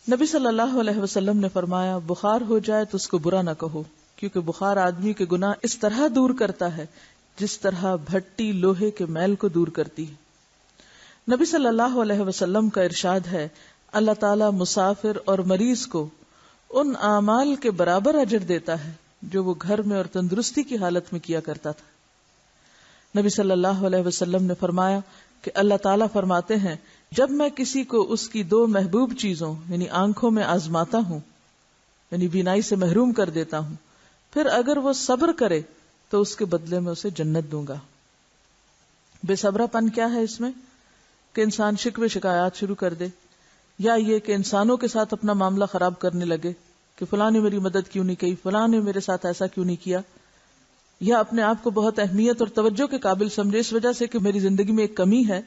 نبی صلی اللہ علیہ وسلم نے فرمایا بخار ہو جائے تو اس کو برا نہ کہو، کیونکہ بخار آدمی کے گناہ اس طرح دور کرتا ہے جس طرح بھٹی لوہے کے میل کو دور کرتی ہے۔ نبی صلی اللہ علیہ وسلم کا ارشاد ہے اللہ تعالی مسافر اور مریض کو ان اعمال کے برابر اجر دیتا ہے جو وہ گھر میں اور تندرستی کی حالت میں کیا کرتا تھا۔ نبی صلی اللہ علیہ وسلم نے فرمایا کہ اللہ تعالیٰ فرماتے ہیں جب میں کسی کو اس کی دو محبوب چیزوں یعنی آنکھوں میں آزماتا ہوں، یعنی بینائی سے محروم کر دیتا ہوں، پھر اگر وہ صبر کرے تو اس کے بدلے میں اسے جنت دوں گا۔ بے صبرا پن کیا ہے اس میں؟ کہ انسان شکوے شکایات شروع کر دے، یا یہ کہ انسانوں کے ساتھ اپنا معاملہ خراب کرنے لگے کہ فلاں نے میری مدد کیوں نہیں کی، فلاں نے میرے ساتھ ایسا کیوں نہیں کیا، یا اپنے آپ کو بہت اہمیت اور توجہ کے قابل سمجھے اس وجہ سے کہ میری زندگی میں ایک کمی ہے،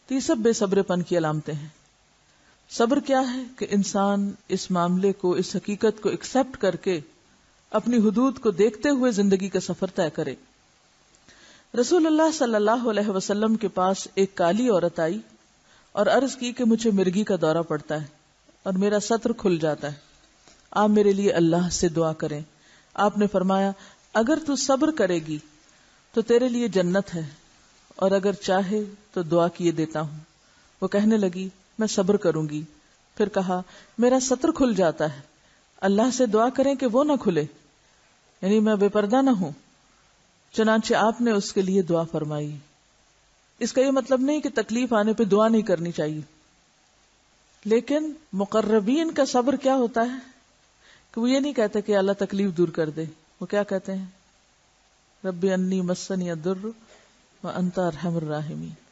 تو یہ سب بے صبر پن کی علامتیں ہیں۔ صبر کیا ہے؟ کہ انسان اس معاملے کو، اس حقیقت کو ایکسپٹ کر کے اپنی حدود کو دیکھتے ہوئے زندگی کا سفر طے کرے۔ رسول اللہ صلی اللہ علیہ وسلم کے پاس ایک کالی عورت آئی اور عرض کی کہ مجھے مرگی کا دورہ پڑتا ہے اور میرا سطر کھل جاتا ہے، آپ میرے لیے اللہ سے دعا کریں۔ آپ نے فرمایا اگر تو صبر کرے گی تو تیرے لیے جنت ہے، اور اگر چاہے تو دعا کیے دیتا ہوں۔ وہ کہنے لگی میں صبر کروں گی۔ پھر کہا میرا سطر کھل جاتا ہے، اللہ سے دعا کریں کہ وہ نہ کھلے، یعنی میں بے پردہ نہ ہوں۔ چنانچہ آپ نے اس کے لیے دعا فرمائی۔ اس کا یہ مطلب نہیں کہ تکلیف آنے پہ دعا نہیں کرنی چاہیے، لیکن مقربین کا صبر کیا ہوتا ہے کہ وہ یہ نہیں کہتے کہ اللہ تکلیف دور کر دے، وہ کیا کہتے ہیں ربی انی مسنی الضر وانت ارحم الراحمین،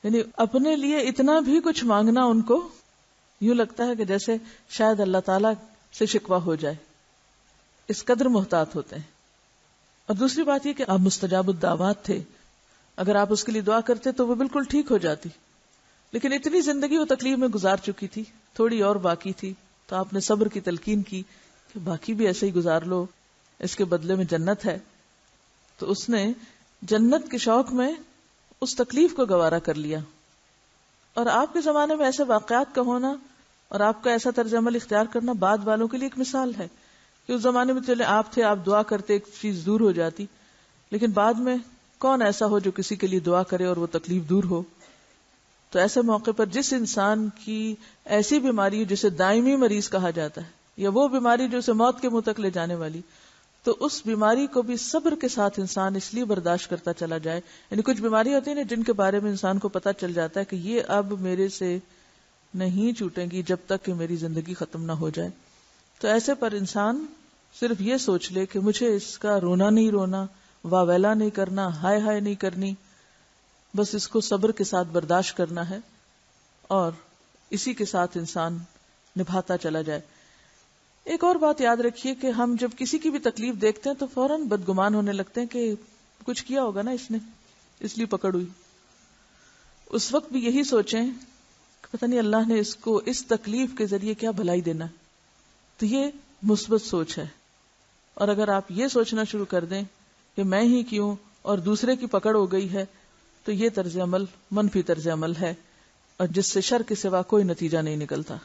یعنی اپنے لیے اتنا بھی کچھ مانگنا ان کو یوں لگتا ہے کہ جیسے شاید اللہ تعالیٰ سے شکوہ ہو جائے، اس قدر محتاط ہوتے ہیں۔ اور دوسری بات یہ کہ آپ مستجاب الدعوات تھے، اگر آپ اس کے لیے دعا کرتے تو وہ بالکل ٹھیک ہو جاتی، لیکن اتنی زندگی وہ تکلیف میں گزار چکی تھی، تھوڑی اور باقی تھی، تو آپ نے صبر کی تلقین کی کہ باقی بھی ایسے ہی گزار لو، اس کے بدلے میں جنت ہے۔ تو اس نے جنت کے شوق میں اس تکلیف کو گوارا کر لیا۔ اور آپ کے زمانے میں ایسے واقعات کا ہونا اور آپ کا ایسا طرز عمل اختیار کرنا بعد والوں کے لیے ایک مثال ہے کہ اس زمانے میں چلے آپ تھے، آپ دعا کرتے ایک چیز دور ہو جاتی، لیکن بعد میں کون ایسا ہو جو کسی کے لیے دعا کرے اور وہ تکلیف دور ہو؟ تو ایسے موقع پر جس انسان کی ایسی بیماری جسے دائمی مریض کہا جاتا ہے، یا وہ بیماری جو اسے موت کے منہ تک لے جانے والی، تو اس بیماری کو بھی صبر کے ساتھ انسان اس لیے برداشت کرتا چلا جائے۔ یعنی کچھ بیماری ہوتی ہیں نا جن کے بارے میں انسان کو پتہ چل جاتا ہے کہ یہ اب میرے سے نہیں چھوٹیں گی جب تک کہ میری زندگی ختم نہ ہو جائے، تو ایسے پر انسان صرف یہ سوچ لے کہ مجھے اس کا رونا نہیں رونا، واویلا نہیں کرنا، ہائے ہائے نہیں کرنی، بس اس کو صبر کے ساتھ برداشت کرنا ہے اور اسی کے ساتھ انسان نبھاتا چلا جائے۔ ایک اور بات یاد رکھیے کہ ہم جب کسی کی بھی تکلیف دیکھتے ہیں تو فوراً بدگمان ہونے لگتے ہیں کہ کچھ کیا ہوگا نا اس نے، اس لیے پکڑ ہوئی۔ اس وقت بھی یہی سوچیں کہ پتہ نہیں اللہ نے اس کو اس تکلیف کے ذریعے کیا بھلائی دینا، تو یہ مثبت سوچ ہے۔ اور اگر آپ یہ سوچنا شروع کر دیں کہ میں ہی کیوں اور دوسرے کی پکڑ ہو گئی ہے، تو یہ طرز عمل منفی طرز عمل ہے اور جس سے شر کے سوا کوئی نتیجہ نہیں نکلتا۔